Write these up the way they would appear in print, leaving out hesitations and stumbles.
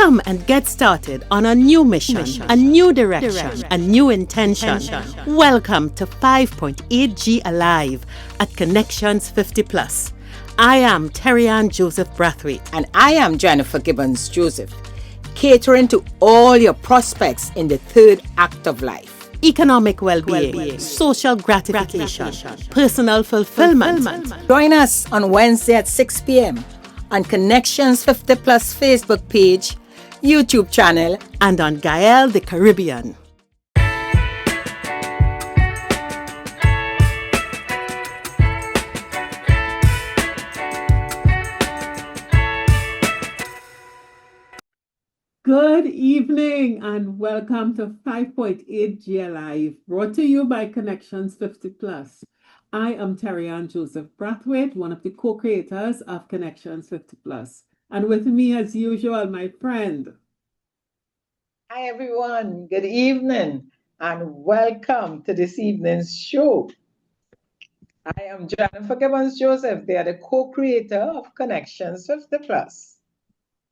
Come and get started on a new mission, a new direction, a new intention. Welcome to 5.8G Alive at Connections 50 Plus. I am Terry-Ann Joseph Brathwaite. And I am Jennifer Gibbons Joseph, catering to all your prospects in the third act of life. Economic well-being, social gratification, personal fulfillment. Join us on Wednesday at 6 p.m. on Connections 50 Plus Facebook page, YouTube channel, and on Gael the Caribbean. Good evening and welcome to 5.8G Alive, brought to you by Connections 50 Plus. I am Terry-Ann Joseph Brathwaite, one of the co-creators of Connections 50 Plus. And with me, as usual, my friend. Hi, everyone. Good evening and welcome to this evening's show. I am Jennifer Gibbons Joseph. They are the co-creator of Connections 50 Plus.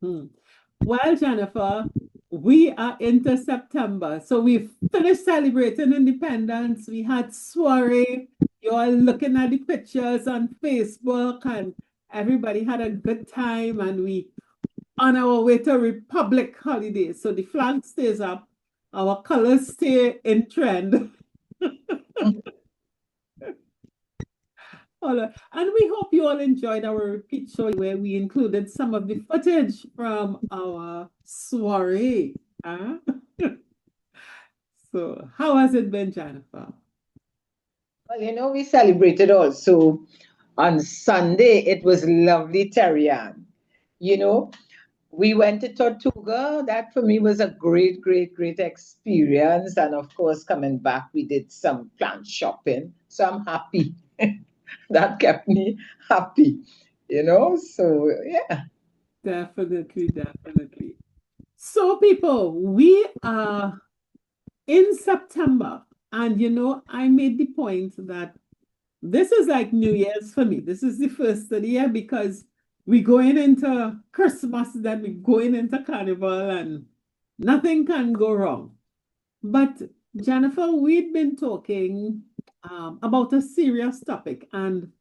Well, Jennifer, we are into September. So we've finished celebrating independence. We had soiree. You're looking at the pictures on Facebook and everybody had a good time, and we on our way to Republic holiday. So the flag stays up, our colors stay in trend. And we hope you all enjoyed our repeat show where we included some of the footage from our soiree. Huh? So how has it been, Jennifer? Well, we celebrated also on Sunday. It was lovely, Terry-Ann. We went to Tortuga. That for me was a great, great, great experience. And of course, coming back, we did some plant shopping. So I'm happy. That kept me happy, so yeah. Definitely. So people, we are in September, and I made the point that this is like New Year's for me. This is the first of the year because we're going into Christmas, then we're going into Carnival, and nothing can go wrong. But Jennifer, we've been talking about a serious topic, and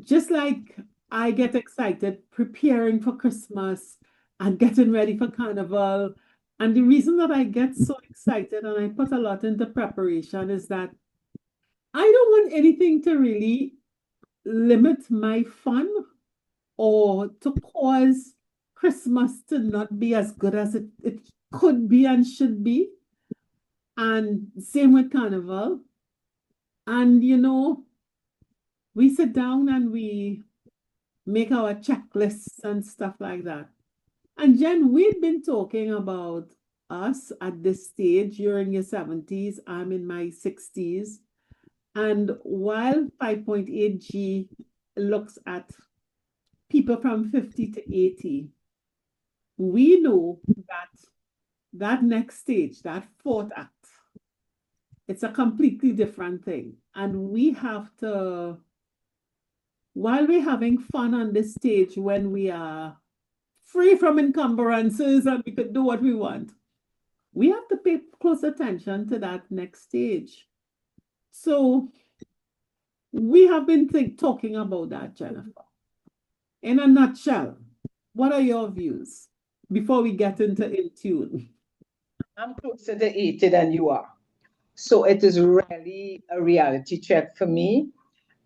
just like I get excited preparing for Christmas and getting ready for Carnival, and the reason that I get so excited and I put a lot into preparation is that I don't want anything to really limit my fun or to cause Christmas to not be as good as it could be and should be. And same with Carnival. And we sit down and we make our checklists and stuff like that. And Jen, we've been talking about us at this stage. You're in your 70s, I'm in my 60s. And while 5.8G looks at people from 50 to 80, we know that next stage, that fourth act, it's a completely different thing. And we have to, while we're having fun on this stage when we are free from encumbrances and we could do what we want, we have to pay close attention to that next stage. So we have been talking about that, Jennifer. In a nutshell, what are your views before we get into In Tune? I'm closer to 80 than you are. So it is really a reality check for me.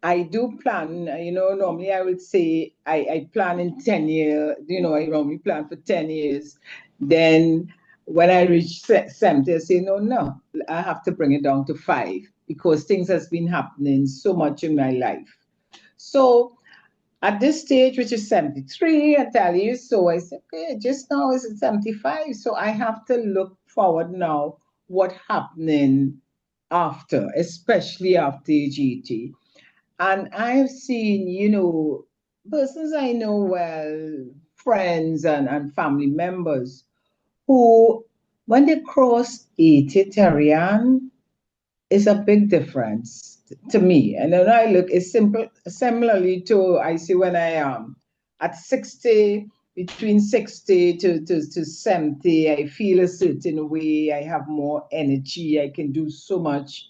I do plan, normally I would say I plan in 10 years, I normally plan for 10 years. Then when I reach 70, I say, no, I have to bring it down to 5 because things has been happening so much in my life. So at this stage, which is 73, I tell you, so I said, okay, just now is 75. So I have to look forward now, what happening after, especially after age 80. And I've seen, persons I know well, friends and family members who, when they cross 80, Terry-Ann, is a big difference to me. And then I look, it's similarly to I see when I am at 60, between 60 to 70, I feel a certain way. I have more energy. I can do so much.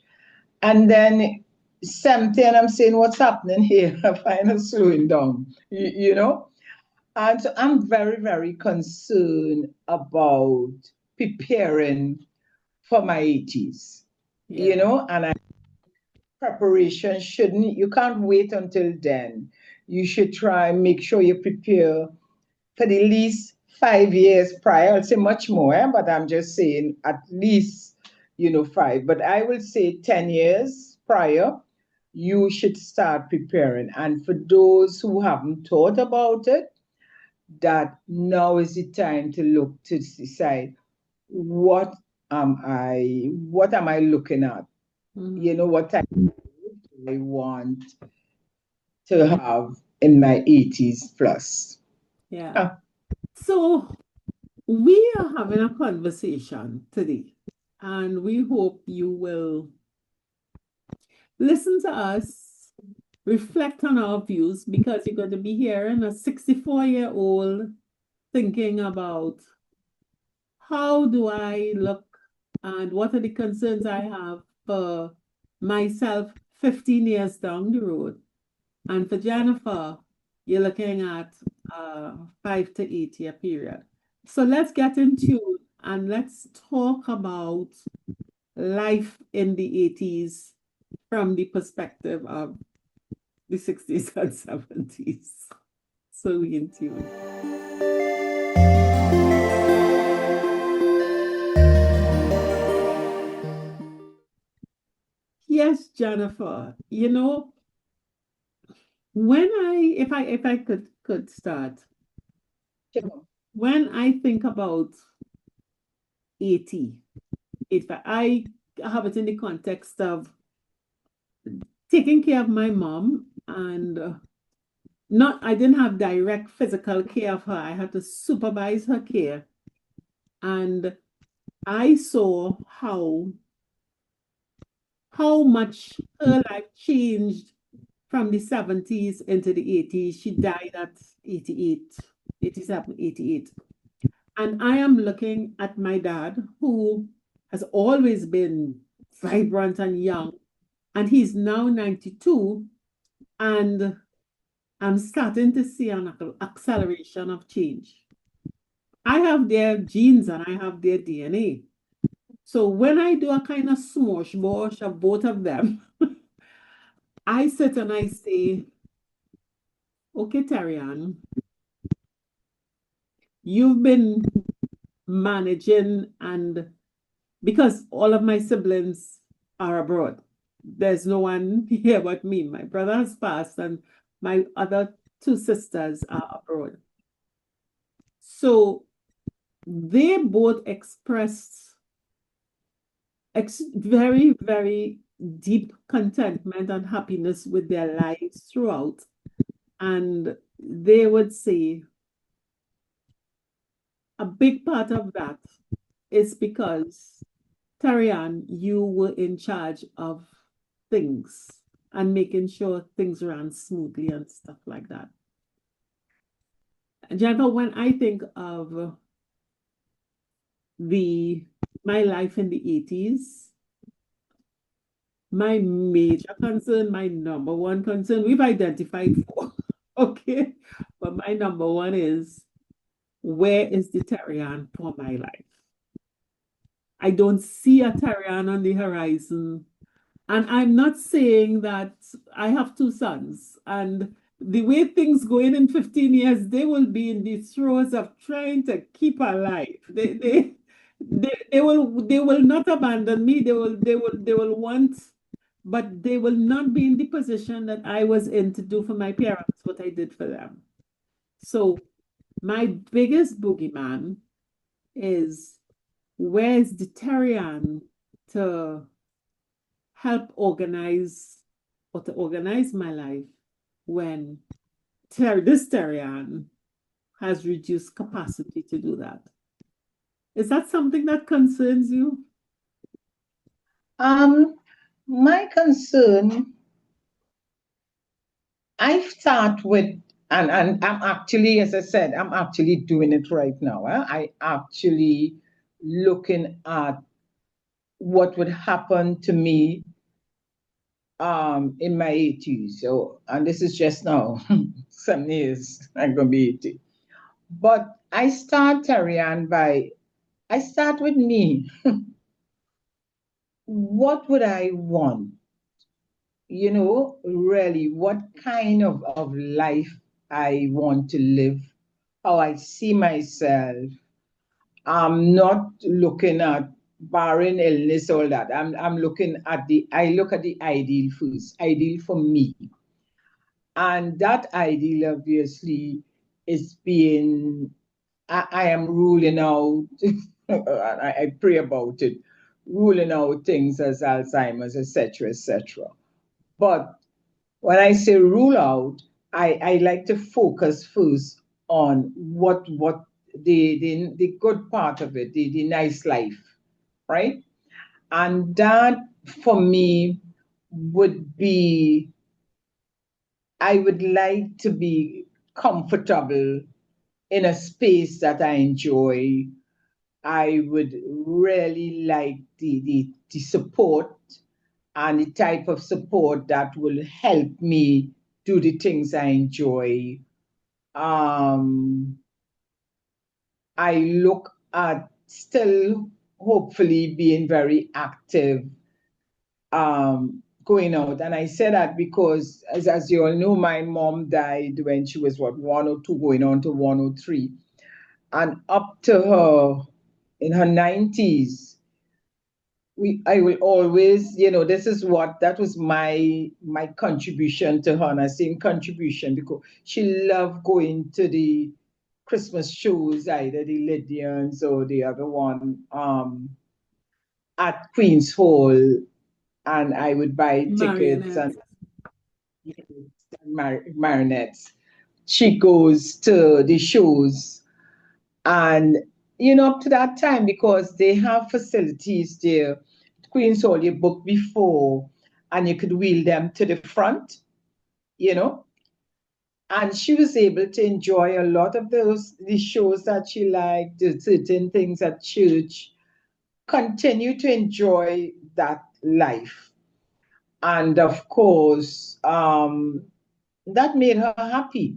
And then 70, and I'm saying, what's happening here? I find it slowing down, you know? And so I'm very, very concerned about preparing for my 80s, Yeah. and preparation shouldn't, you can't wait until then. You should try and make sure you prepare for the least 5 years prior. I'll say much more, but I'm just saying at least, five. But I will say 10 years prior, you should start preparing. And for those who haven't thought about it, that now is the time to look to decide what am I looking at? What type I want to have in my 80s plus. Yeah. So we are having a conversation today, and we hope you will listen to us, reflect on our views, because you're going to be hearing a 64-year-old thinking about how do I look and what are the concerns I have for myself 15 years down the road. And for Jennifer, you're looking at a 5 to 8 year period. So let's get into and let's talk about life in the 80s from the perspective of the 60s and 70s. So we in tune. Yes, Jennifer, when if I could start, when I think about 80, if I have it in the context of taking care of my mom, and I didn't have direct physical care of her. I had to supervise her care. And I saw how much her life changed from the 70s into the 80s. She died at 88, 87, 88. And I am looking at my dad, who has always been vibrant and young, and he's now 92. And I'm starting to see an acceleration of change. I have their genes and I have their DNA. So when I do a kind of smosh of both of them, I sit and I say, okay, Tarian, you've been managing, and because all of my siblings are abroad, there's no one here but me. My brother has passed and my other two sisters are abroad. So they both expressed very, very deep contentment and happiness with their lives throughout. And they would say a big part of that is because, Tarian, you were in charge of things and making sure things ran smoothly and stuff like that. And Jennifer, when I think of my life in the 80s, my major concern, my number one concern, we've identified four, okay? But my number one is, where is the Tarian for my life? I don't see a Tarian on the horizon. And I'm not saying that I have two sons, and the way things going in 15 years, they will be in the throes of trying to keep alive. They will not abandon me. They will want, but they will not be in the position that I was in to do for my parents what I did for them. So my biggest boogeyman is, where's the Tarian to help organize or to organize my life when this Tarian has reduced capacity to do that? Is that something that concerns you? My concern, I start with And I'm actually, as I said, I'm actually doing it right now. I actually looking at what would happen to me in my 80s. So, and this is just now, 7 years, I'm gonna be 80. But I start, Tarian, I start with me. What would I want? Really, what kind of life I want to live, how I see myself. I'm not looking at barring illness, all that. I'm looking at I look at the ideal first, ideal for me. And that ideal obviously is being, I am ruling out, I pray about it, ruling out things as Alzheimer's, etc., etc. But when I say rule out, I like to focus first on what the good part of it, the nice life, right? And that for me would be, I would like to be comfortable in a space that I enjoy. I would really like the support and the type of support that will help me do the things I enjoy. Um, I look at still hopefully being very active, going out. And I say that because, as you all know, my mom died when she was, what, 102, going on to 103. And up to her, in her 90s, I will always, that was my contribution to her. And I say contribution because she loved going to the Christmas shows, either the Lydians or the other one, at Queen's Hall, and I would buy tickets Marionette. and marionettes. She goes to the shows, and up to that time, because they have facilities there, Queen's Hall, you book before, and you could wheel them to the front, you know. And she was able to enjoy a lot of the shows that she liked, the certain things at church, continue to enjoy that life. And of course, that made her happy.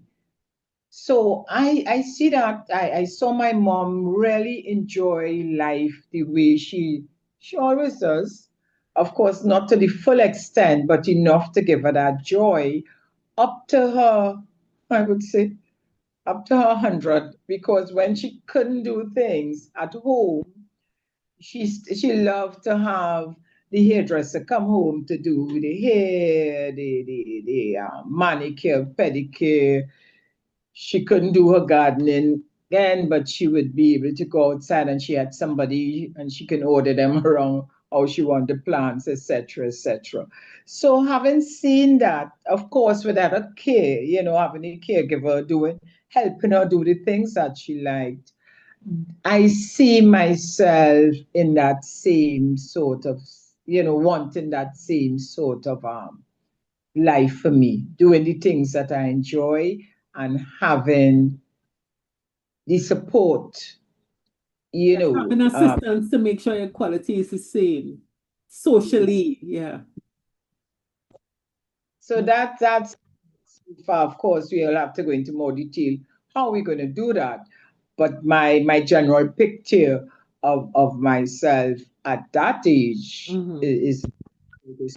So I see that I saw my mom really enjoy life the way she always does. Of course, not to the full extent, but enough to give her that joy up to her, I would say, up to her 100. Because when she couldn't do things at home, she loved to have the hairdresser come home to do the hair, the manicure, pedicure. She couldn't do her gardening then, but she would be able to go outside, and she had somebody and she can order them around how she want the plants, etc., etc. So having seen that, of course, without a care, having a caregiver doing, helping her do the things that she liked, I see myself in that same sort of, wanting that same sort of life for me, doing the things that I enjoy and having the support, you Yes, know. having assistance to make sure your quality is the same socially. Yeah. So that's, of course, we'll have to go into more detail how we're going to do that. But my general picture of myself at that age is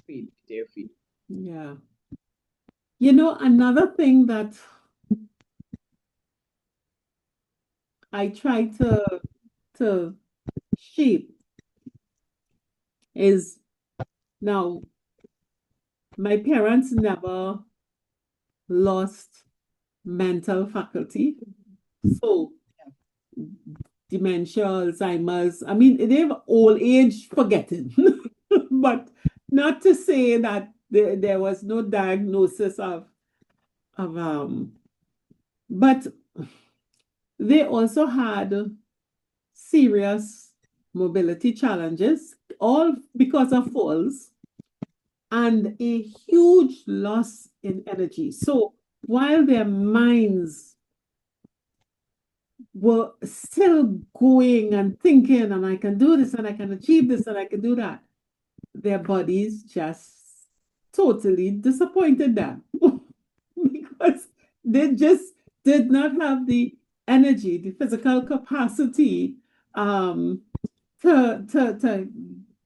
painted there for you. Yeah. Another thing that I try to shape is, now, my parents never lost mental faculty. So dementia, Alzheimer's, I mean, they have old age forgetting. But not to say that there was no diagnosis of but they also had serious mobility challenges, all because of falls, and a huge loss in energy. So while their minds were still going and thinking, and I can do this, and I can achieve this, and I can do that, their bodies just totally disappointed them because they just did not have the energy, the physical capacity um, to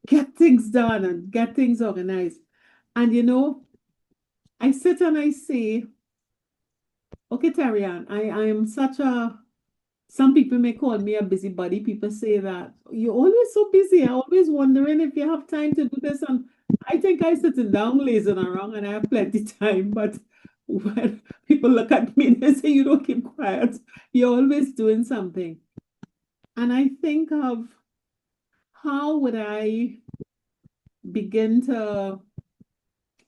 get things done and get things organized. And I sit and I say, okay, Tarian, I am such a, some people may call me a busybody. People say that you're always so busy. I'm always wondering if you have time to do this. And I think I sitting down lazing around and I have plenty time. But when people look at me, they say you don't keep quiet. You're always doing something. And I think of how would I begin to,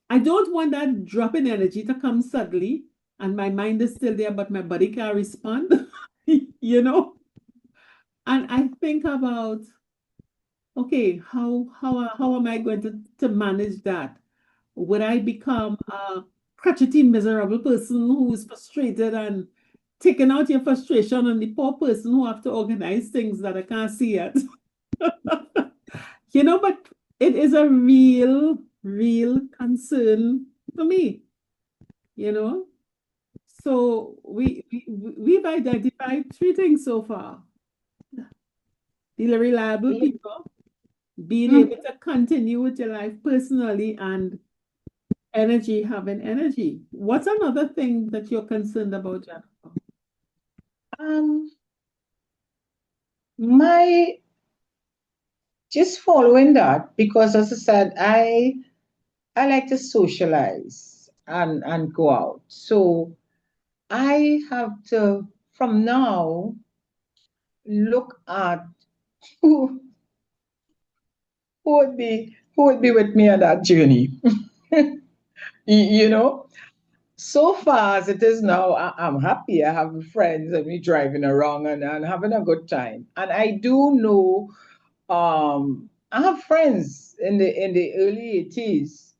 I don't want that drop in energy to come suddenly and my mind is still there, but my body can't respond, you know? And I think about, okay, how am I going to manage that? Would I become a crotchety, miserable person who is frustrated and taking out your frustration on the poor person who have to organize things that I can't see yet? But it is a real concern for me, you know? So we've identified three things so far. The reliable people, being able to continue with your life personally, and having energy. What's another thing that you're concerned about, Jennifer? My just following that, because as I said, I like to socialize and go out. So I have to from now look at who who would be with me on that journey. You know, so far as it is now, I'm happy. I have friends and me driving around and having a good time. And I do know I have friends in the early 80s,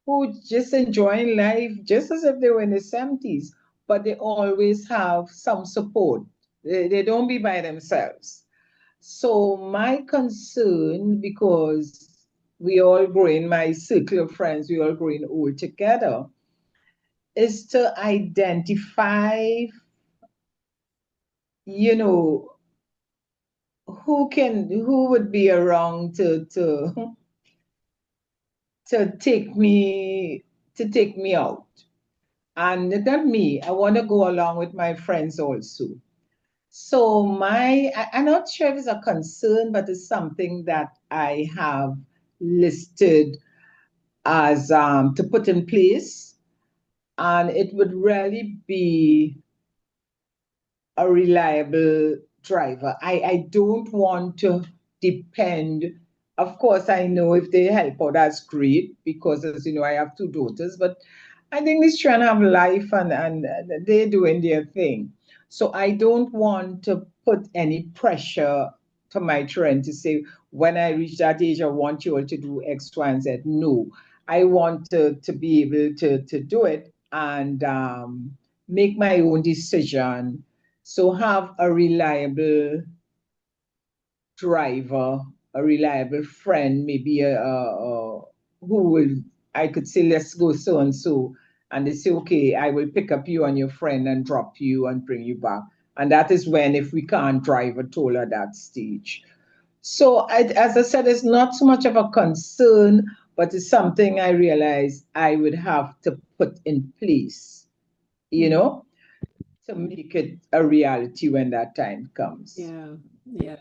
who just enjoying life just as if they were in the 70s, but they always have some support. They don't be by themselves. So my concern, because we all growing, my circle of friends, we all growing old together, is to identify, you know, who would be around to take me out. And not me, I want to go along with my friends also. So I'm not sure if it's a concern, but it's something that I have listed as to put in place. And it would really be a reliable driver. I don't want to depend. Of course, I know if they help out, that's great, because as you know, I have two daughters, but I think they're trying to have life and they're doing their thing. So I don't want to put any pressure to my children to say, when I reach that age, I want you all to do X, Y, and Z. No, I want to be able to do it and make my own decision. So have a reliable driver, a reliable friend, maybe who will, I could say, let's go so and so. And they say, okay, I will pick up you and your friend and drop you and bring you back. And that is when, if we can't drive at all at that stage. So, as I said, it's not so much of a concern, but it's something I realize I would have to put in place, to make it a reality when that time comes. Yeah, yeah.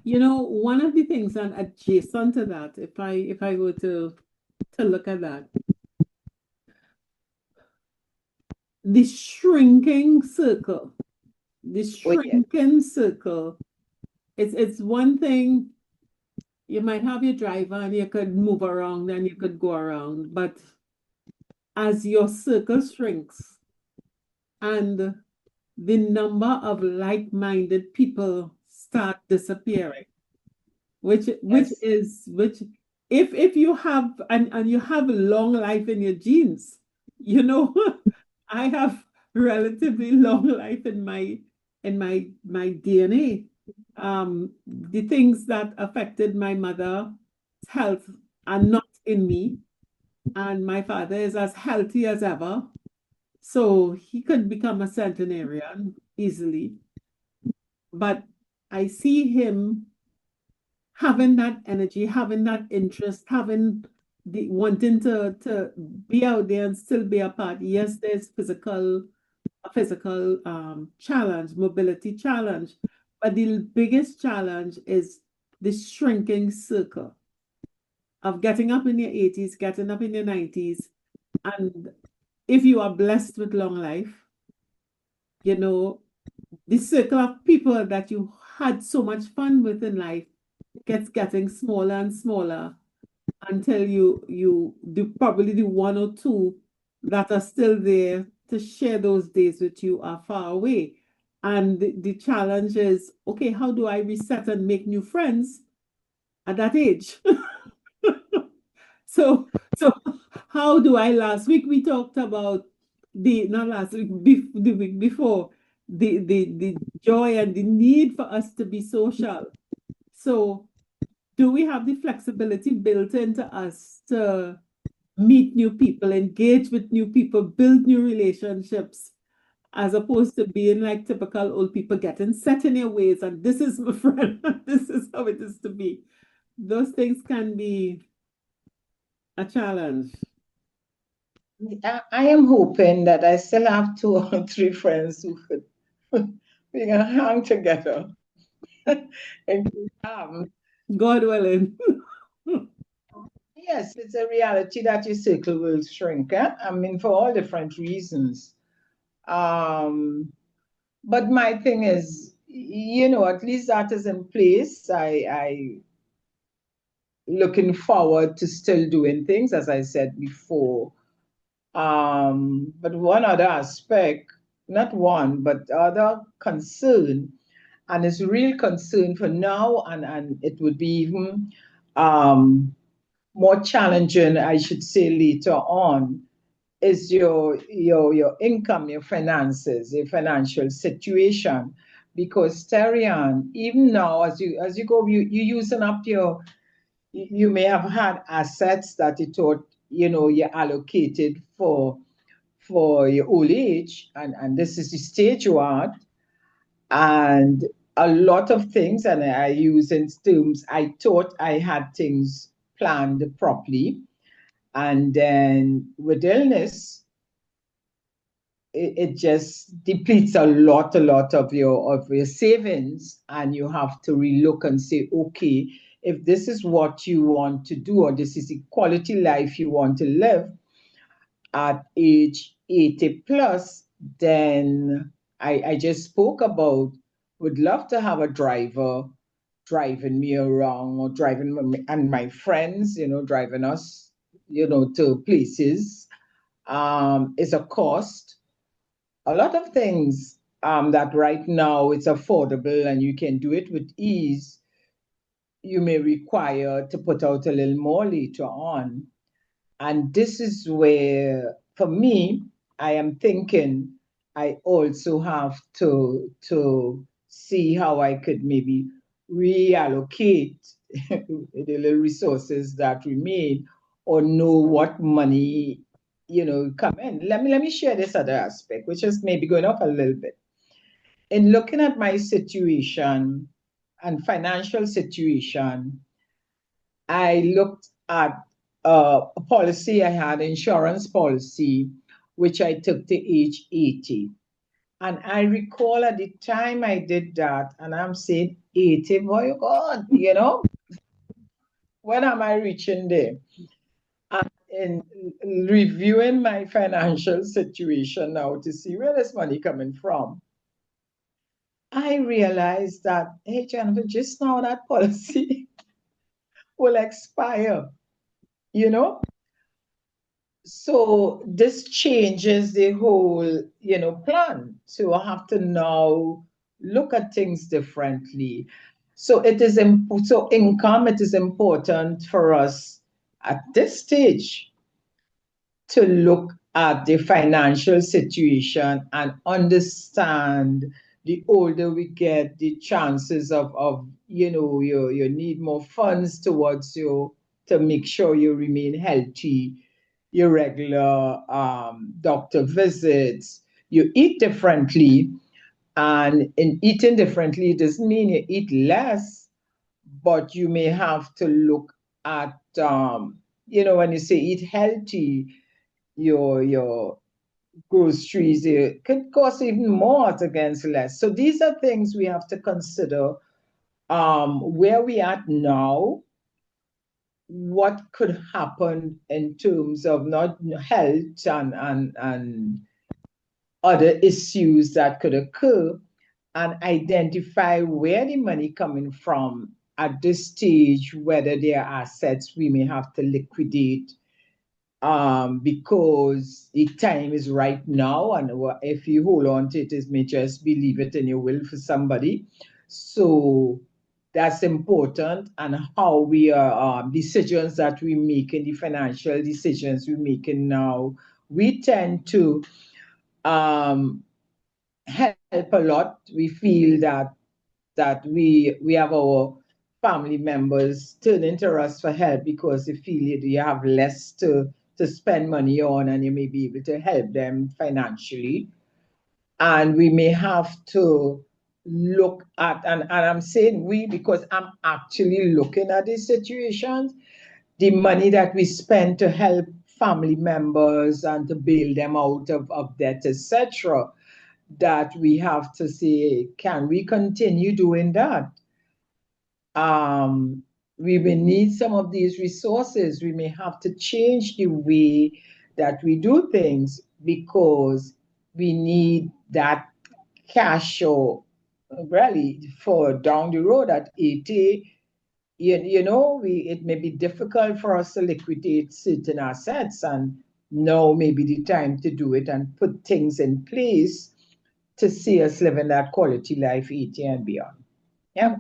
One of the things, and adjacent to that, if I were to look at that, the shrinking circle, the Oh, yes. shrinking circle. It's one thing, you might have your driver and you could move around and you could go around, but as your circle shrinks and the number of like-minded people start disappearing, which Yes. if you have and you have a long life in your genes, you know I have relatively long life in my DNA. The things that affected my mother's health are not in me, and my father is as healthy as ever. So he could become a centenarian easily. But I see him having that energy, having that interest, having the wanting to be out there and still be a part. Yes, there's a physical challenge, mobility challenge, but the biggest challenge is the shrinking circle of getting up in your 80s, getting up in your 90s, and if you are blessed with long life, you know, the circle of people that you had so much fun with in life gets getting smaller and smaller until you do probably the one or two that are still there to share those days with you are far away. And the challenge is, okay, how do I reset and make new friends at that age? So how do I last week we talked about the not last week, the week before, the joy and the need for us to be social. So do we have the flexibility built into us to meet new people, engage with new people, build new relationships, as opposed to being like typical old people getting set in your ways and this is my friend, this is how it is to be. Those things can be a challenge. I am hoping that I still have two or three friends who could we can hang together and God willing. yes, it's a reality that your circle will shrink. Eh? I mean, for all different reasons. Um, but my thing is, at least that is in place. I looking forward to still doing things, as I said before. But one other aspect, not one, but other concern, and it's real concern for now, and it would be even um, more challenging, I should say, later on, is your income, your finances, your financial situation. Because Terian, even now, as you go, you using up you may have had assets that you thought you allocated for your old age, and this is the stage you are at, and a lot of things, and I use in terms, I thought I had things planned properly, and then with illness, it just depletes a lot of your savings, and you have to relook and say, okay, if this is what you want to do, or this is the quality life you want to live at age 80 plus, then I just spoke about, would love to have a driver driving me around, or driving and my friends, driving us, to places, is a cost. A lot of things that right now it's affordable and you can do it with ease, you may require to put out a little more later on. And this is where, for me, I am thinking I also have to see how I could maybe reallocate the little resources that remain, or know what money, come in. Let me share this other aspect, which is maybe going off a little bit. In looking at my situation and financial situation, I looked at a policy I had, insurance policy, which I took to age 80. And I recall at the time I did that, and I'm saying, 80, boy, God, when am I reaching there? And in reviewing my financial situation now to see where this money coming from, I realized that, hey, Jennifer, just now that policy will expire, you know? So this changes the whole, plan. So I have to now look at things differently. So so income, it is important for us at this stage to look at the financial situation and understand the older we get, the chances of you need more funds towards you to make sure you remain healthy, your regular doctor visits, you eat differently. And in eating differently, it doesn't mean you eat less, but you may have to look at, when you say eat healthy, your groceries, it could cost even more to get less. So these are things we have to consider. Where we at now, what could happen in terms of not health and other issues that could occur, and identify where the money coming from at this stage, whether there are assets we may have to liquidate, because the time is right now, and if you hold on to it, it may just be leave it in your will for somebody. So that's important, and how we are, decisions that we make in the financial decisions we're making now, we tend to um, help a lot. We feel that we have our family members turning to us for help because they feel you have less to spend money on, and you may be able to help them financially. And we may have to look at, and I'm saying we because I'm actually looking at these situations, the money that we spend to help family members and to bail them out of debt, etc., that we have to say, can we continue doing that? We may need some of these resources. We may have to change the way that we do things because we need that cash, or really for down the road at 80. It may be difficult for us to liquidate certain assets, and now may be the time to do it and put things in place to see us living that quality life 80 and beyond. Yeah.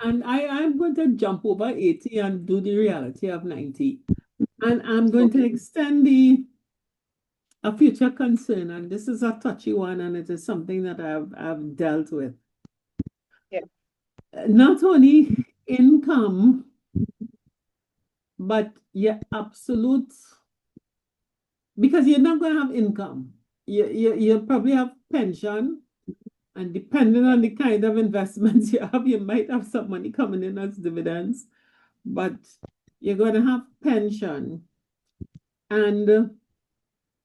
And I'm going to jump over 80 and do the reality of 90. And I'm going to extend a future concern, and this is a touchy one, and it is something that I've dealt with. Yeah. Not only income, but your absolute, because you're not going to have income. You probably have pension, and depending on the kind of investments you have, you might have some money coming in as dividends, but you're going to have pension. And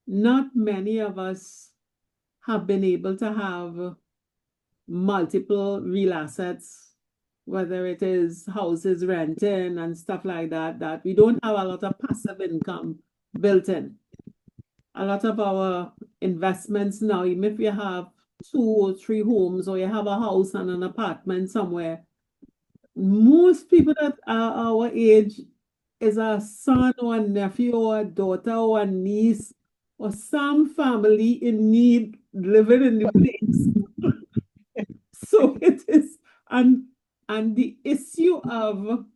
not many of us have been able to have multiple real assets, whether it is houses renting and stuff like that, that we don't have a lot of passive income built in. A lot of our investments now, even if you have 2 or 3 homes, or you have a house and an apartment somewhere, most people that are our age is a son or a nephew or a daughter or a niece or some family in need living in the place. So it is, and the issue of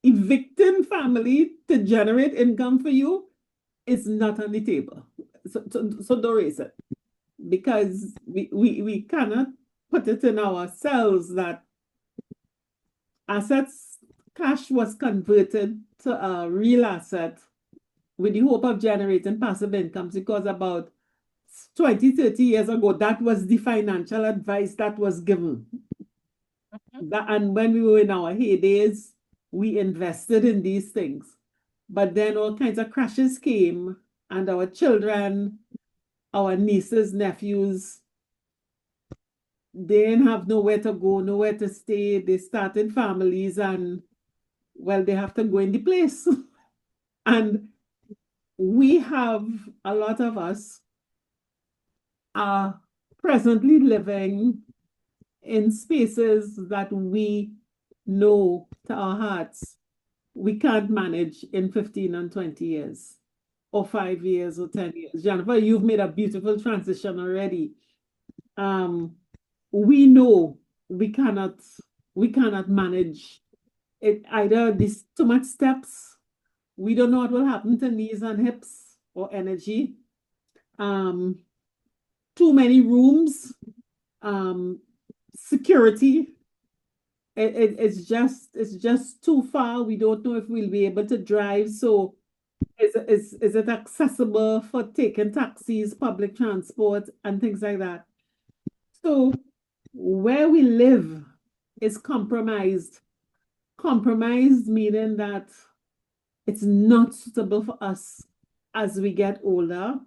evicting family to generate income for you is not on the table. So don't raise it, because we cannot put it in ourselves that assets, cash was converted to a real asset with the hope of generating passive incomes, because about 20, 30 years ago, that was the financial advice that was given. And when we were in our heydays, we invested in these things. But then all kinds of crashes came, and our children, our nieces, nephews, they didn't have nowhere to go, nowhere to stay. They started families, and well, they have to go in the place. And we have, a lot of us are presently living in spaces that we know to our hearts we can't manage in 15 and 20 years, or 5 years, or 10 years. Jennifer, you've made a beautiful transition already. We know we cannot manage it. Either these too much steps, we don't know what will happen to knees and hips, or energy, too many rooms, security. It's just too far. We don't know if we'll be able to drive. So is it accessible for taking taxis, public transport, and things like that? So where we live is compromised. Compromised meaning that it's not suitable for us as we get older,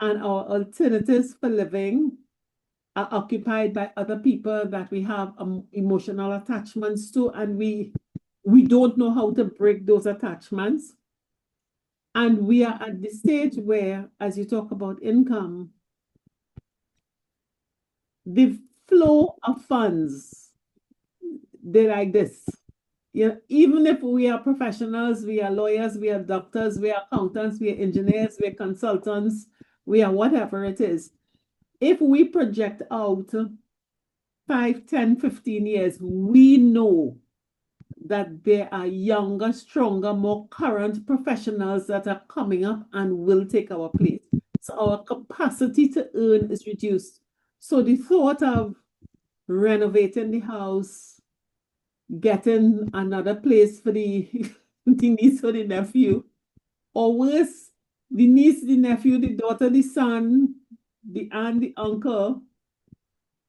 and our alternatives for living are occupied by other people that we have emotional attachments to, and we don't know how to break those attachments. And we are at the stage where, as you talk about income, the flow of funds, they're like this. You know, even if we are professionals, we are lawyers, we are doctors, we are accountants, we are engineers, we are consultants, we are whatever it is. If we project out 5, 10, 15 years, we know that there are younger, stronger, more current professionals that are coming up and will take our place. So our capacity to earn is reduced. So the thought of renovating the house, getting another place for the, the niece or the nephew, or worse, the niece, the nephew, the daughter, the son, the aunt, the uncle,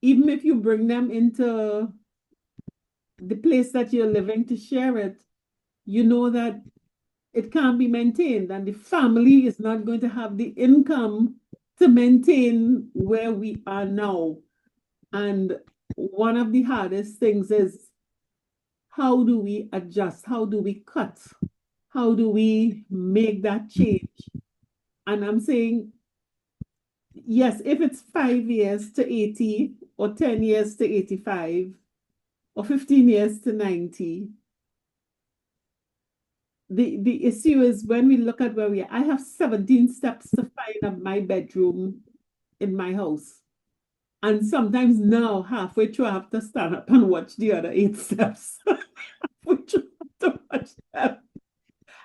even if you bring them into the place that you're living to share it, you know that it can't be maintained, and the family is not going to have the income to maintain where we are now. And one of the hardest things is, how do we adjust? How do we cut? How do we make that change? And I'm saying, yes, if it's 5 years to 80, or 10 years to 85, or 15 years to 90, the issue is when we look at where we are. I have 17 steps to find my bedroom in my house. And sometimes now, halfway through, I have to stand up and watch the other 8 steps. Which I have to watch them.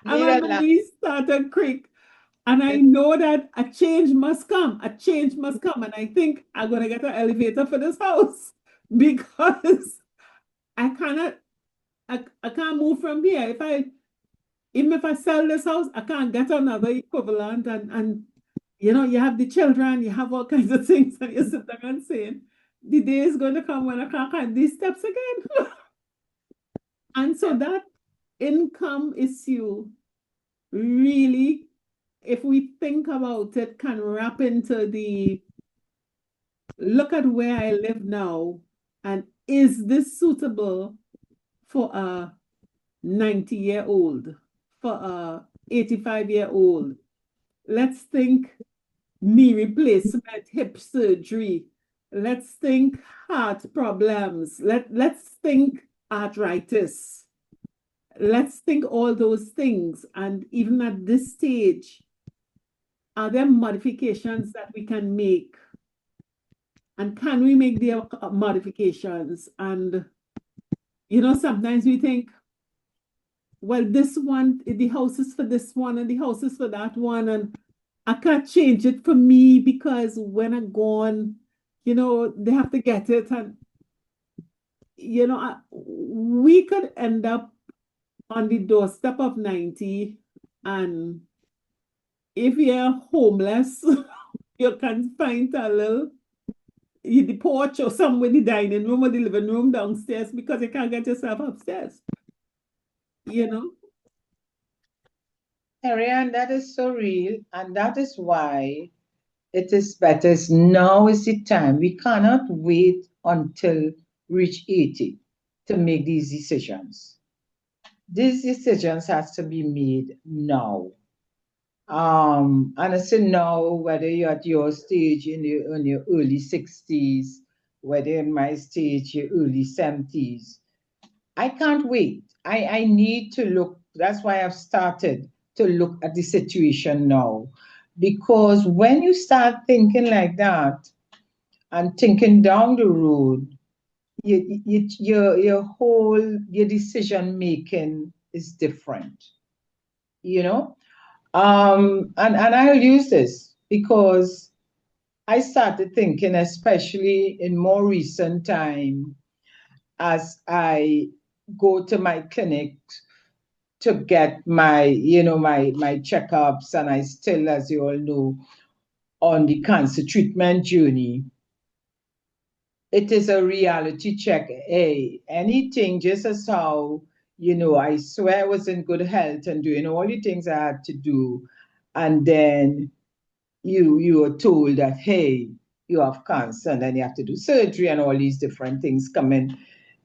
And my knees start to creak. And I know that a change must come. A change must come. And I think I'm going to get an elevator for this house because I can't move from here. Even if I sell this house, I can't get another equivalent. And you know, you have the children, you have all kinds of things, and you sit there and saying, the day is going to come when I can't climb these steps again. And so that income issue really, if we think about it, can wrap into the look at where I live now, and is this suitable for a 90-year-old, for a 85-year-old? Let's think knee replacement, hip surgery. Let's think heart problems. Let's think arthritis. Let's think all those things. And even at this stage, are there modifications that we can make? And can we make the modifications? And, you know, sometimes we think, well, this one, the house is for this one, and the house is for that one. And I can't change it for me because when I'm gone, you know, they have to get it. And, you know, we could end up on the doorstep of 90. And if you're homeless, you can find a little, the porch or somewhere, the dining room or the living room downstairs because you can't get yourself upstairs. You know? Ariane, that is so real. And that is why it is better. Now is the time. We cannot wait until reach 80 to make these decisions. These decisions has to be made now. And I say now, whether you're at your stage in your early 60s, whether in my stage, your early 70s, I can't wait. I need to look. That's why I've started to look at the situation now. Because when you start thinking like that and thinking down the road, your decision making is different. You know, And I'll use this because I started thinking, especially in more recent time, as I go to my clinic to get my, my checkups, and I still, as you all know, on the cancer treatment journey. It is a reality check. Hey, anything, just as how, I swear I was in good health and doing all the things I had to do. And then you are told that, hey, you have cancer, and then you have to do surgery and all these different things coming,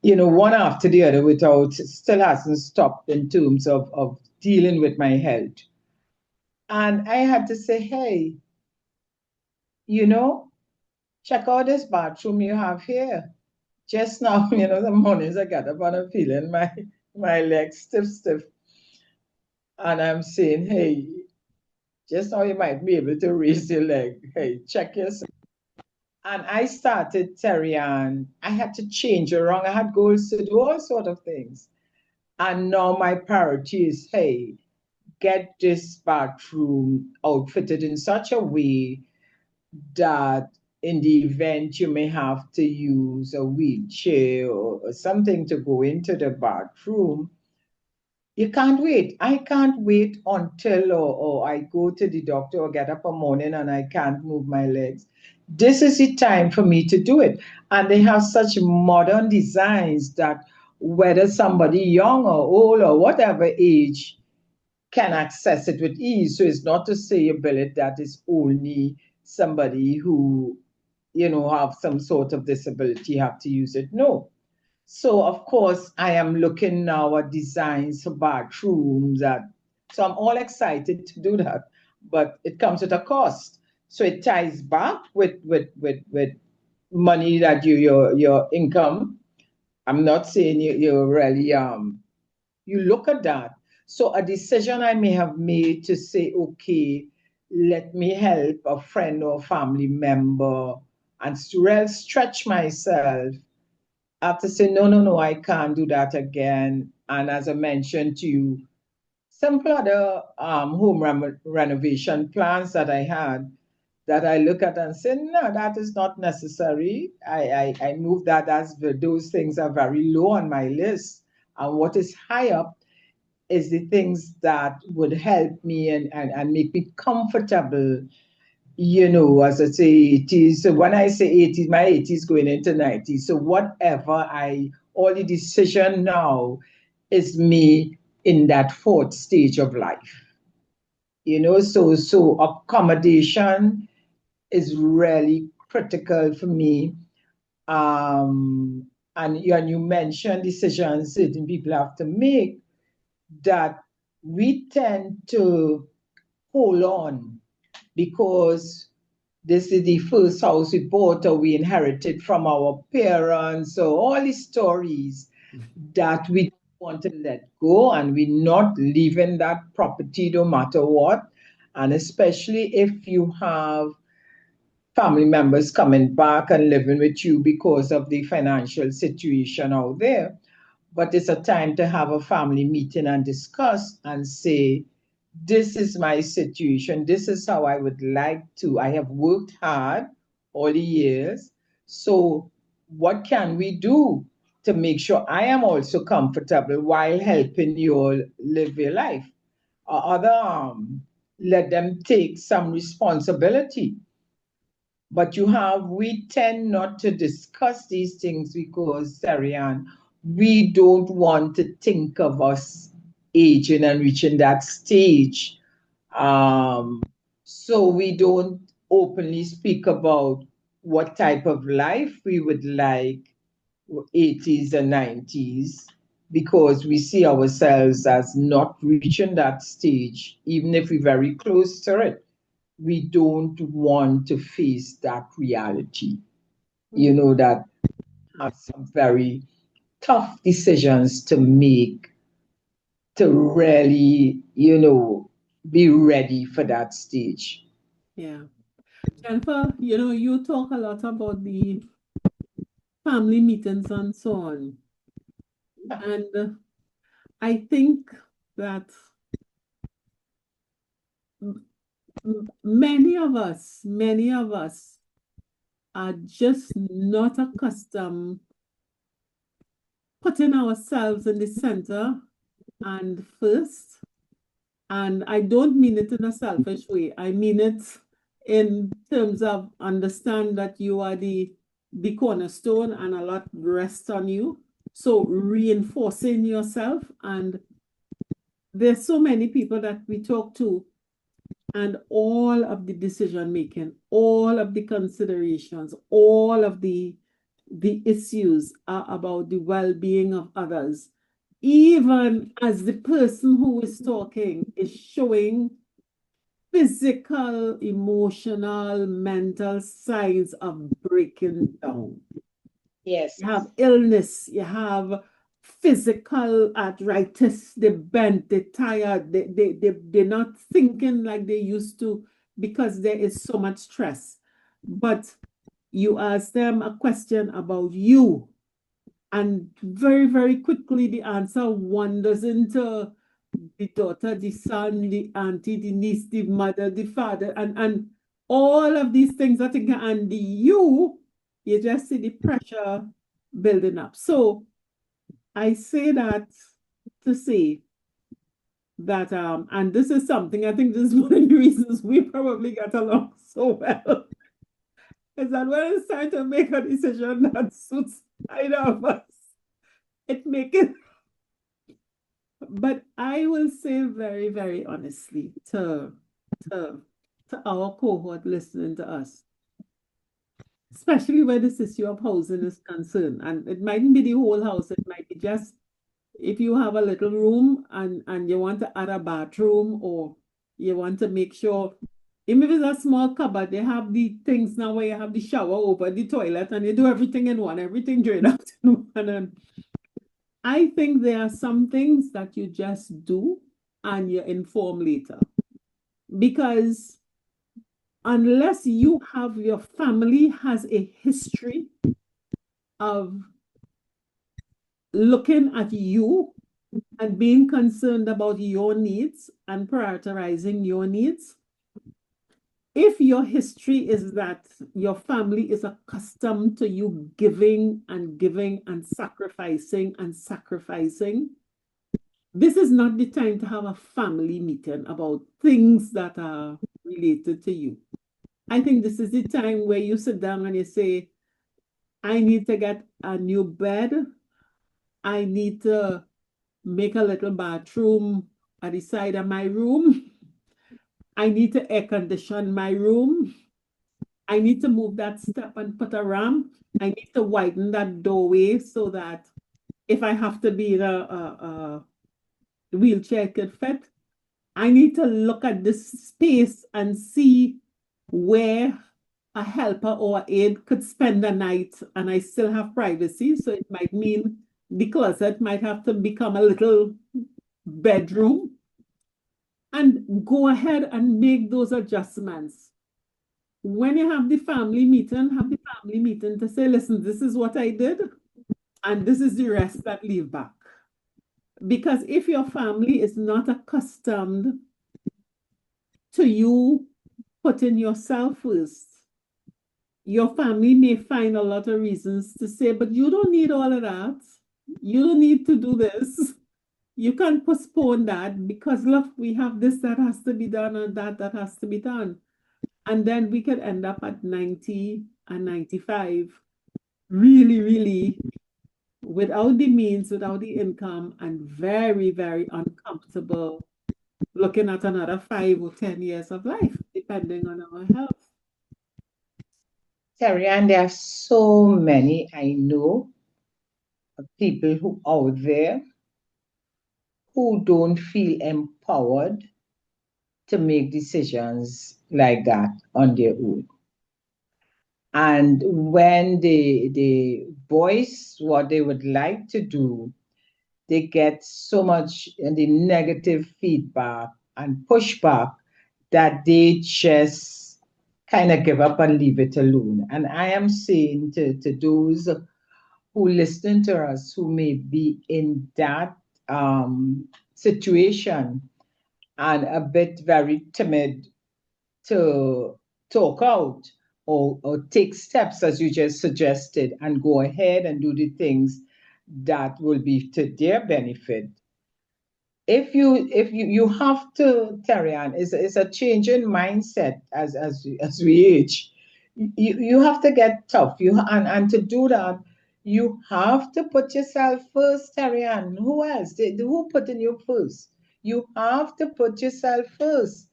one after the other, without, still hasn't stopped in terms of dealing with my health. And I had to say, hey, you know, check out this bathroom you have here. Just now, the mornings I get up and I'm feeling my legs stiff. And I'm saying, hey, just now you might be able to raise your leg. Hey, check yourself. And I started, Terry, I had to change around. I had goals to do all sort of things. And now my priority is, hey, get this bathroom outfitted in such a way that in the event you may have to use a wheelchair or something to go into the bathroom, you can't wait. I can't wait until or I go to the doctor or get up a morning and I can't move my legs. This is the time for me to do it. And they have such modern designs that whether somebody young or old or whatever age can access it with ease. So it's not to say a billet that is only somebody who, have some sort of disability have to use it. No. So of course I am looking now at designs for bathrooms that so I'm all excited to do that, but it comes at a cost. So it ties back with money that your income. I'm not saying you're really you look at that. So a decision I may have made to say, okay, let me help a friend or family member and stretch myself after saying, no, no, no, I can't do that again. And as I mentioned to you, simple other home renovation plans that I had that I look at and say, no, that is not necessary. I move that as those things are very low on my list. And what is high up is the things that would help me and make me comfortable, as I say, 80s. So when I say 80s, my 80s going into 90s. So whatever all the decision now is me in that fourth stage of life. So accommodation is really critical for me. And you mentioned decisions certain people have to make that we tend to hold on because this is the first house we bought or we inherited from our parents. So all these stories that we want to let go and we're not leaving that property no matter what. And especially if you have family members coming back and living with you because of the financial situation out there. But it's a time to have a family meeting and discuss and say, this is my situation. This is how I would like to. I have worked hard all the years. So, what can we do to make sure I am also comfortable while helping you all live your life? Other let them take some responsibility. But we tend not to discuss these things because, Sarian, we don't want to think of us aging and reaching that stage. Um, so we don't openly speak about what type of life we would like, 80s and 90s, because we see ourselves as not reaching that stage, even if we're very close to it. We don't want to face that reality, that have some very tough decisions to make to really, be ready for that stage. Yeah. Jennifer, you talk a lot about the family meetings and so on. And I think that many of us are just not accustomed putting ourselves in the center and first. And I don't mean it in a selfish way. I mean it in terms of understand that you are the cornerstone and a lot rests on you. So reinforcing yourself. And there's so many people that we talk to, and all of the decision making, all of the considerations, all of the issues are about the well-being of others, even as the person who is talking is showing physical, emotional, mental signs of breaking down. Yes. You have illness, you have physical arthritis, they're bent, they're tired, they're not thinking like they used to because there is so much stress. But you ask them a question about you, and very, very quickly the answer wanders into the daughter, the son, the auntie, the niece, the mother, the father, and all of these things that think, and you just see the pressure building up. So I say that to say that, and this is something I think this is one of the reasons we probably get along so well, is that when it's time to make a decision that suits either of us, it makes it. But I will say very, very honestly to, to our cohort listening to us, especially where this issue of housing is concerned, and it mightn't be the whole house, it might be just if you have a little room and you want to add a bathroom, or you want to make sure, even if it's a small cupboard, they have the things now where you have the shower over the toilet and you do everything in one, everything drained out in one. And I think there are some things that you just do and you inform later. Because unless you have your family has a history of looking at you and being concerned about your needs and prioritizing your needs, if your history is that your family is accustomed to you giving and giving and sacrificing, this is not the time to have a family meeting about things that are related to you. I think this is the time where you sit down and you say, I need to get a new bed. I need to make a little bathroom at the side of my room. I need to air condition my room. I need to move that step and put a ramp. I need to widen that doorway so that if I have to be in a wheelchair, it could fit. I need to look at this space and see where a helper or aide could spend the night and I still have privacy. So it might mean the closet might have to become a little bedroom, and go ahead and make those adjustments. When you have the family meeting, have the family meeting to say, listen, this is what I did, and this is the rest that leave back. Because if your family is not accustomed to you putting yourself first, your family may find a lot of reasons to say, but you don't need all of that. You don't need to do this. You can postpone that because look, we have this that has to be done and that has to be done. And then we could end up at 90 and 95, really, really without the means, without the income, and very, very uncomfortable looking at another 5 or 10 years of life, depending on our health. Terry, and there are so many I know of people who out there who don't feel empowered to make decisions like that on their own. And when they voice what they would like to do, they get so much in the negative feedback and pushback that they just kind of give up and leave it alone. And I am saying to those who listen to us who may be in that situation, and a bit very timid to talk out or take steps, as you just suggested, and go ahead and do the things that will be to their benefit. If you have to, Terrian, it's a change in mindset as we age. You have to get tough. And to do that, you have to put yourself first, Terrian. Who else? Who putting you first? You have to put yourself first.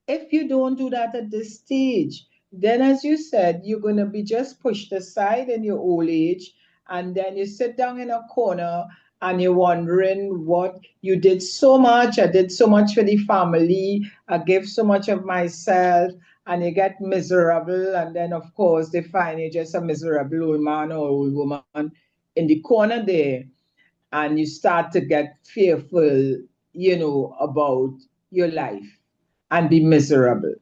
If you don't do that at this stage, then as you said, you're gonna be just pushed aside in your old age, and then you sit down in a corner and you're wondering what you did so much. I did so much for the family. I gave so much of myself, and you get miserable. And then, of course, they find you just a miserable old man or old woman in the corner there, and you start to get fearful, about your life and be miserable.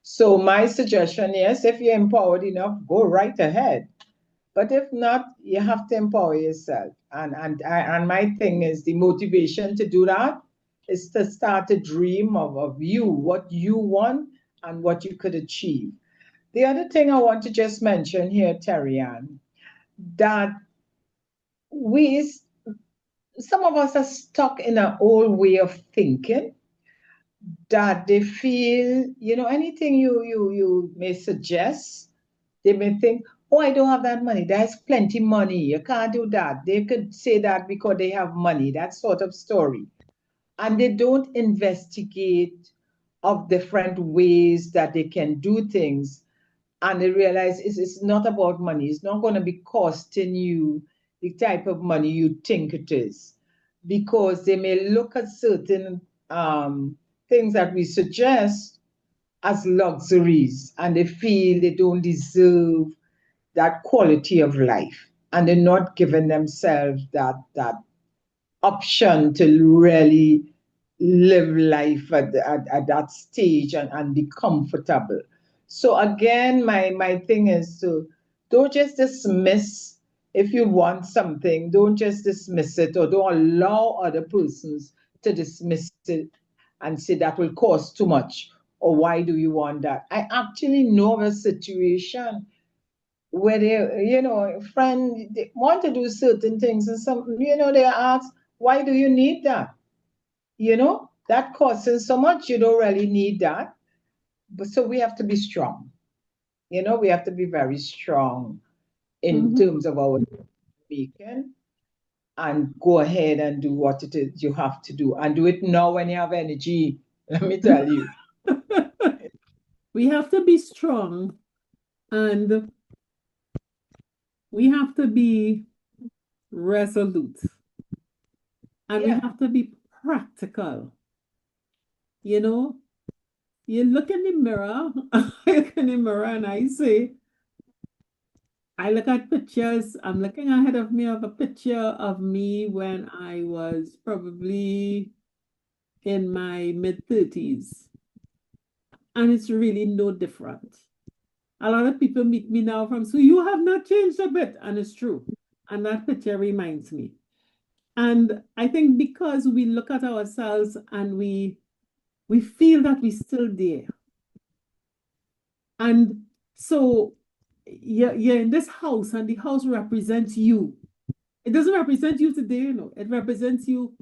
So, my suggestion, yes, if you're empowered enough, go right ahead. But if not, you have to empower yourself. And my thing is the motivation to do that is to start a dream of you, what you want and what you could achieve. The other thing I want to just mention here, Terry Ann, that we some of us are stuck in an old way of thinking that they feel, anything you may suggest, they may think, oh, I don't have that money. There's plenty money. You can't do that. They could say that because they have money, that sort of story. And they don't investigate of different ways that they can do things. And they realize it's not about money. It's not going to be costing you the type of money you think it is. Because they may look at certain things that we suggest as luxuries, and they feel they don't deserve that quality of life, and they're not giving themselves that option to really live life at that stage and be comfortable. So again, my thing is to don't just dismiss. If you want something, don't just dismiss it, or don't allow other persons to dismiss it and say that will cost too much, or why do you want that. I actually know of a situation where they, friend, they want to do certain things, and some, they ask, why do you need that? That costing so much, you don't really need that. But so we have to be strong. We have to be very strong in terms of our making, and go ahead and do what it is you have to do, and do it now when you have energy. Let me tell you. We have to be strong, and we have to be resolute, and we have to be practical. You look in the mirror, I look in the mirror and I say, I look at pictures. I'm looking ahead of me of a picture of me when I was probably in my mid-30s. And it's really no different. A lot of people meet me now from, so you have not changed a bit. And it's true. And that picture reminds me. And I think because we look at ourselves and we feel that we're still there. And so you're in this house, and the house represents you. It doesn't represent you today, it represents you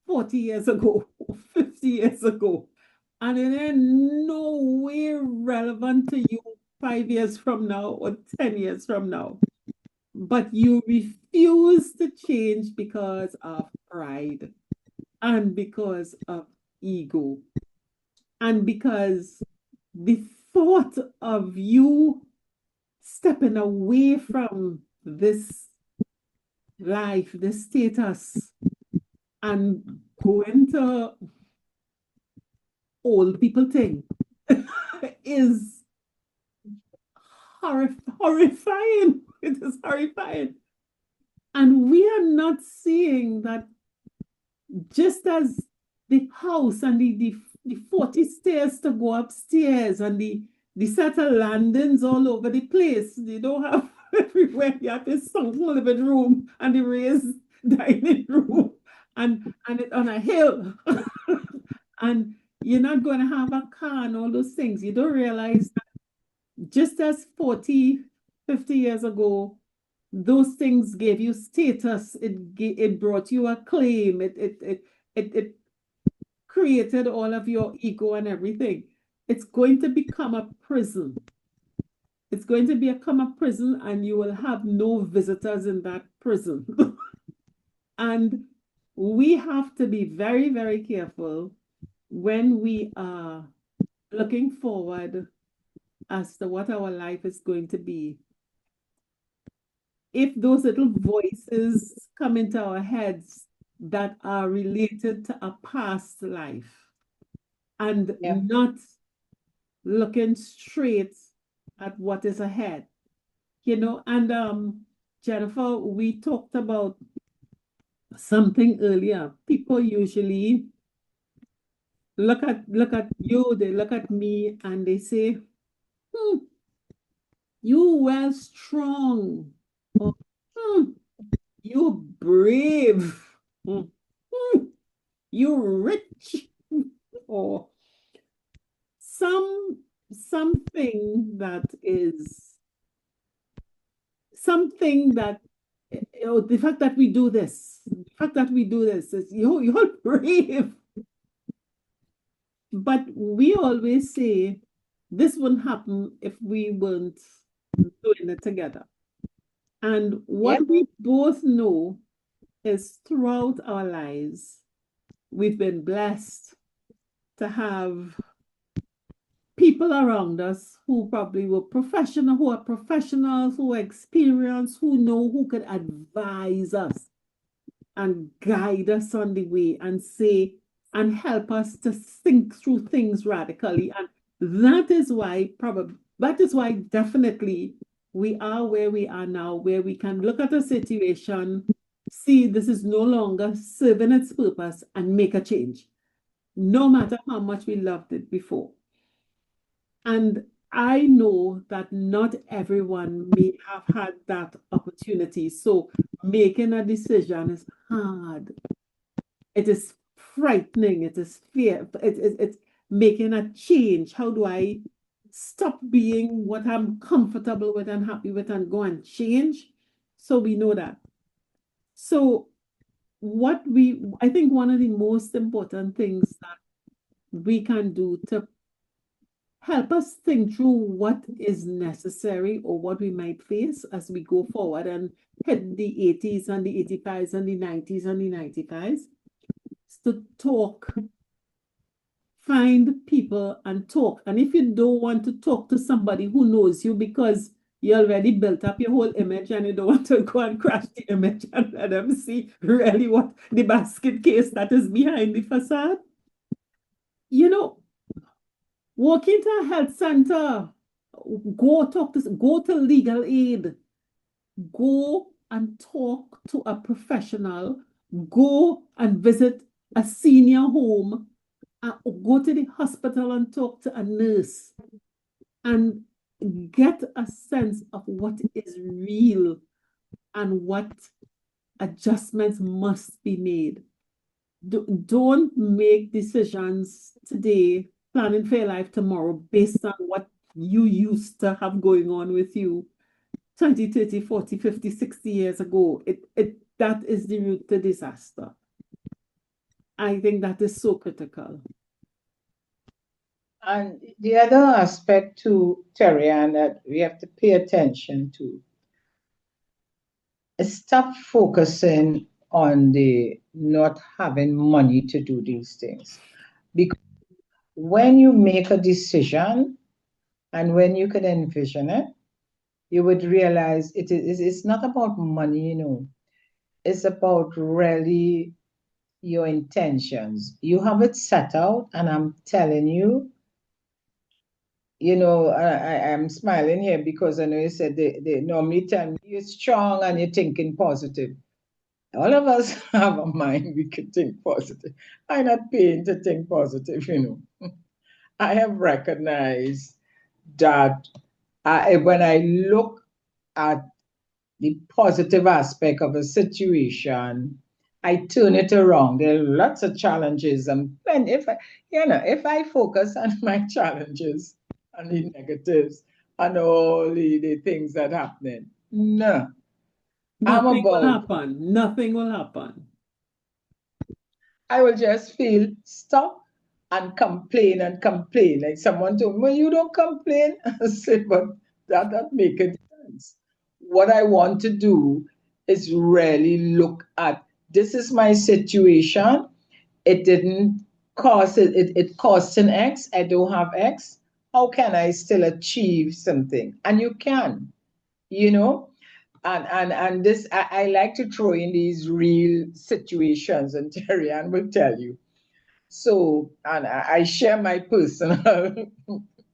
40 years ago, 50 years ago. And it ain't no way relevant to you 5 years from now or 10 years from now. But you refuse to change because of pride, and because of ego, and because the thought of you stepping away from this life, this status, and going to old people thing is horrifying. It is horrifying. And we are not seeing that just as the house and the 40 stairs to go upstairs, and the set of landings all over the place. You don't have everywhere. You have this sunken living room and the raised dining room, and it on a hill. And You're not going to have a car and all those things. You don't realize that just as 40, 50 years ago, those things gave you status. It brought you acclaim. It created all of your ego and everything. It's going to become a prison. It's going to become a prison, and you will have no visitors in that prison. And we have to be very, very careful when we are looking forward as to what our life is going to be. If those little voices come into our heads that are related to a past life and not looking straight at what is ahead, and Jennifer, we talked about something earlier. People usually look at you, they look at me, and they say, you well strong, or you brave, you rich, or something that is the fact that we do this, is you're brave. But we always say this wouldn't happen if we weren't doing it together. And what we both know is throughout our lives, we've been blessed to have people around us who probably were professional, who are professionals, who are experienced, who know, who could advise us and guide us on the way and say, and help us to think through things radically. And that is why definitely we are where we are now, where we can look at a situation, see this is no longer serving its purpose, and make a change, no matter how much we loved it before. And I know that not everyone may have had that opportunity. So making a decision is hard. It is frightening. It is fear. It's making a change. How do I stop being what I'm comfortable with and happy with and go and change? So we know that. So I think one of the most important things that we can do to help us think through what is necessary or what we might face as we go forward and hit the 80s and the 85s and the 90s and the 95s, is to talk. Find people and talk. And if you don't want to talk to somebody who knows you because you already built up your whole image and you don't want to go and crash the image and let them see really what the basket case that is behind the facade, walk into a health center, go to legal aid, go and talk to a professional, go and visit a senior home, go to the hospital and talk to a nurse and get a sense of what is real and what adjustments must be made. Don't make decisions today planning for your life tomorrow based on what you used to have going on with you 20, 30, 40, 50, 60 years ago. That is the route to disaster. I think that is so critical. And the other aspect to Terry, and that we have to pay attention to, is stop focusing on the not having money to do these things. Because when you make a decision and when you can envision it, you would realize it's not about money, It's about really your intentions. You have it set out, and I'm telling you, I'm smiling here because I know you said they normally tell me you're strong and you're thinking positive. All of us have a mind we can think positive. I'm not paying to think positive, I have recognized that when I look at the positive aspect of a situation, I turn it around. There are lots of challenges, and if I focus on my challenges and the negatives and all the things that happening, no, I'm Nothing will about. happen. Nothing will happen. I will just feel stuck and complain and complain. Like someone told me, well, you don't complain. I said, but that making sense. What I want to do is really look at this is my situation. It didn't cost it cost an X. I don't have X. How can I still achieve something? And you can, you know. And this I like to throw in these real situations, and Terry Ann will tell you. So, and I share my personal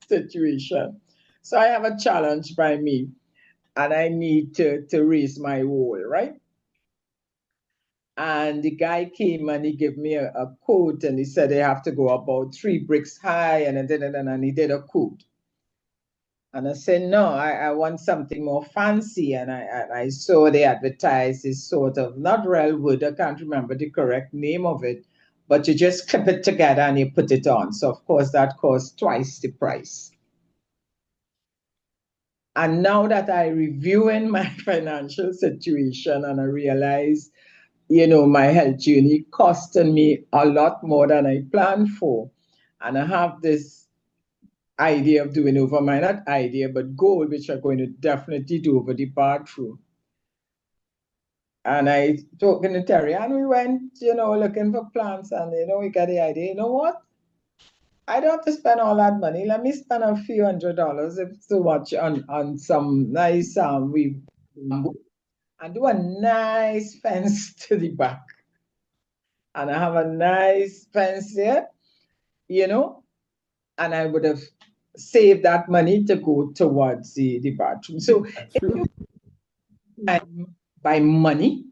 situation. So I have a challenge by me, and I need to raise my wall, right? And the guy came and he gave me a quote, and he said I have to go about 3 bricks high, and he did a quote. And I said, no, I want something more fancy. And I saw they advertised this sort of, not real wood, I can't remember the correct name of it, but you just clip it together and you put it on. So, of course, that costs twice the price. And now that I reviewing my financial situation and I realize, my health journey costing me a lot more than I planned for. And I have this idea of doing over my, not idea, but goal, which I'm going to definitely do over the bathroom. And I talking to Terry, and we went, looking for plants, and we got the idea. You know what? I don't have to spend all that money. Let me spend a few $100, if so much, on some nice we and do a nice fence to the back. And I have a nice fence there, and I would have saved that money to go towards the bathroom. So if you by money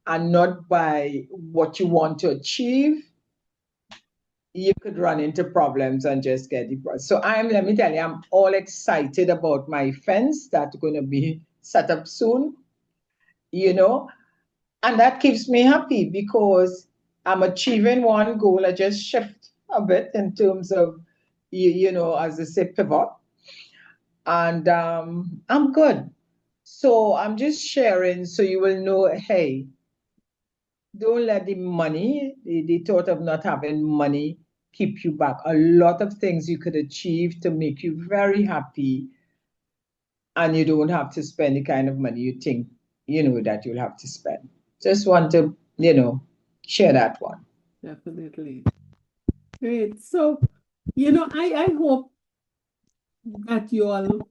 and not by what you want to achieve, you could run into problems and just get depressed. So let me tell you, I'm all excited about my fence that's going to be set up soon, and that keeps me happy because I'm achieving one goal. I just shift a bit in terms of, as I say, pivot, and I'm good. So I'm just sharing so you will know, hey, don't let the money, the thought of not having money keep you back. A lot of things you could achieve to make you very happy, and you don't have to spend the kind of money you think, that you'll have to spend. Just want to, share that one. Definitely. Great. So, I hope that you all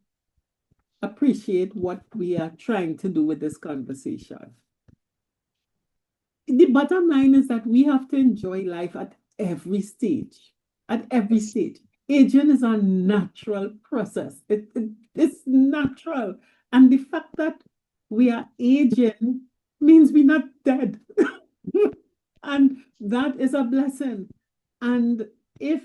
appreciate what we are trying to do with this conversation. The bottom line is that we have to enjoy life at every stage. At every stage. Aging is a natural process. It's natural. And the fact that we are aging means we're not dead. And that is a blessing. And if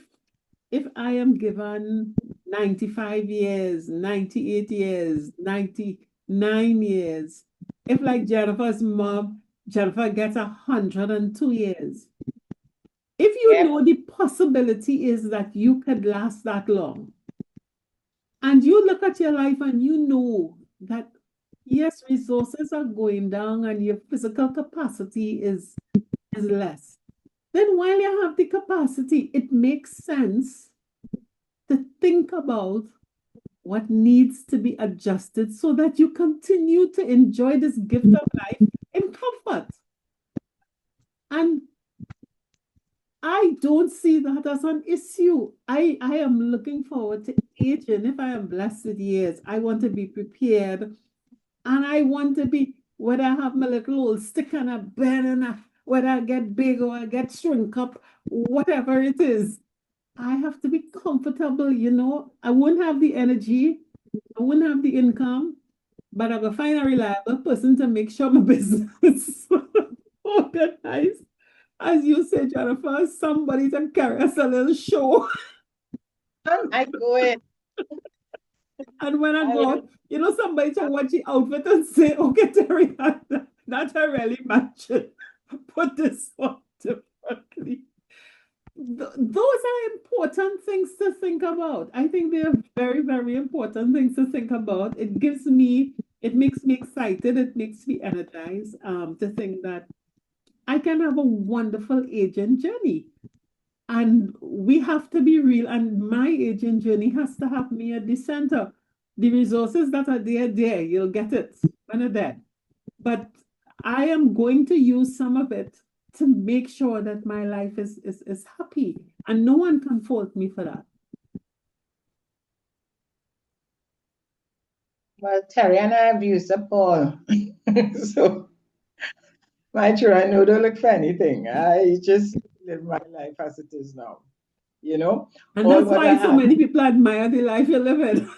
I am given 95 years, 98 years, 99 years, if like Jennifer's mom, Jennifer gets 102 years, if you know the possibility is that you could last that long, and you look at your life and you know that, yes, resources are going down and your physical capacity is less, then while you have the capacity, it makes sense to think about what needs to be adjusted so that you continue to enjoy this gift of life in comfort. And I don't see that as an issue. I am looking forward to aging. If I am blessed with years, I want to be prepared. And I want to be, whether I have my little old stick and a bed and whether I get big or I get shrink up, whatever it is, I have to be comfortable, I won't have the energy, I wouldn't have the income, but I'm going to find a reliable person to make sure my business organized. As you said, Jennifer, somebody to carry us a little show. I go in. And when I go out, somebody to watch the outfit and say, okay, Terry, that I really match it. put this one differently. Those are important things to think about. I think they are very, very important things to think about. It makes me excited, it makes me energized to think that I can have a wonderful aging journey. And we have to be real, and my aging journey has to have me at the center. The resources that are there, you'll get it when you're dead. But I am going to use some of it to make sure that my life is happy. And no one can fault me for that. Well, Terry and I have used up all. So my children know don't look for anything. I just live my life as it is now. You know, And all that's what I why so had. many people admire the life you live in.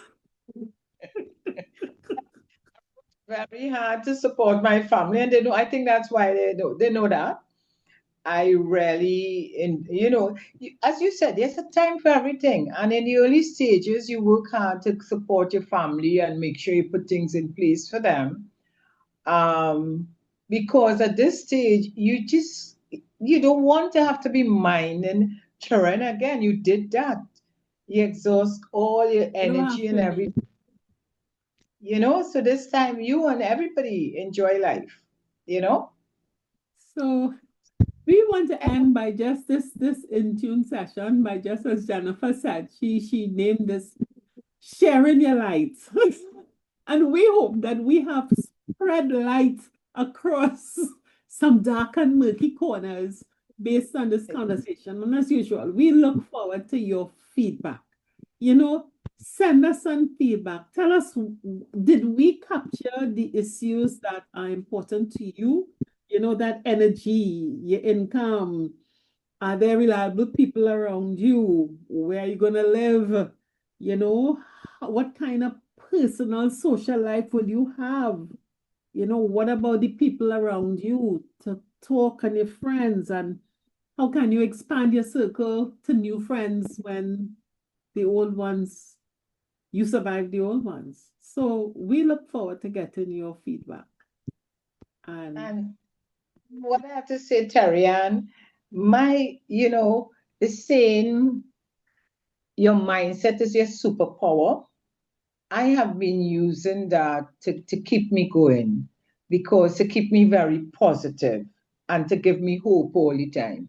Very hard to support my family, and they know. I think that's why they know that. I really, as you said, there's a time for everything. And in the early stages, you work hard to support your family and make sure you put things in place for them. Um, because at this stage, you don't want to have to be minding children again. You did that. You exhaust all your You don't energy have and to be. everything, so this time you and everybody enjoy life, you know? So we want to end by just this in tune session by just as Jennifer said, she named this sharing your light. And we hope that we have spread light across some dark and murky corners based on this conversation. And as usual, we look forward to your feedback. Send us some feedback. Tell us, did we capture the issues that are important to you? That energy, your income, are there reliable people around you? Where are you going to live? You know, what kind of personal social life will you have? What about the people around you to talk and your friends? And how can you expand your circle to new friends when the old ones, you survived the old ones? So we look forward to getting your feedback. And And what I have to say, Terry Ann, the saying, your mindset is your superpower. I have been using that to keep me going, because to keep me very positive and to give me hope all the time.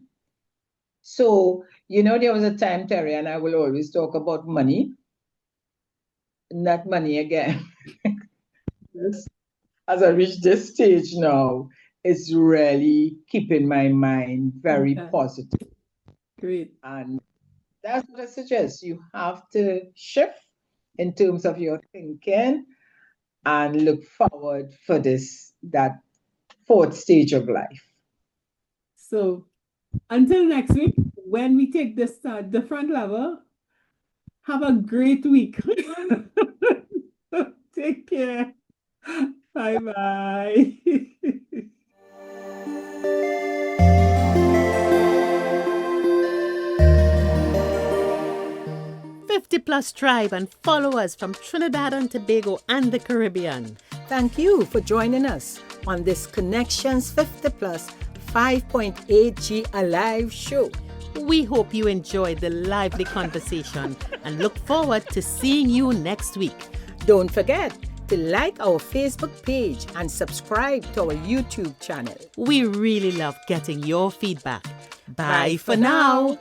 So, there was a time, Terry, and I will always talk about money, not money again. Yes. As I reach this stage now, it's really keeping my mind very okay, positive. great. And that's what I suggest. You have to shift in terms of your thinking and look forward for that fourth stage of life. So until next week, when we take this different level, have a great week. Take care. Bye bye. 50 Plus Tribe and follow us from Trinidad and Tobago and the Caribbean. Thank you for joining us on this Connections 50 Plus 5.8G Alive show. We hope you enjoyed the lively conversation and look forward to seeing you next week. Don't forget to like our Facebook page and subscribe to our YouTube channel. We really love getting your feedback. Bye for now.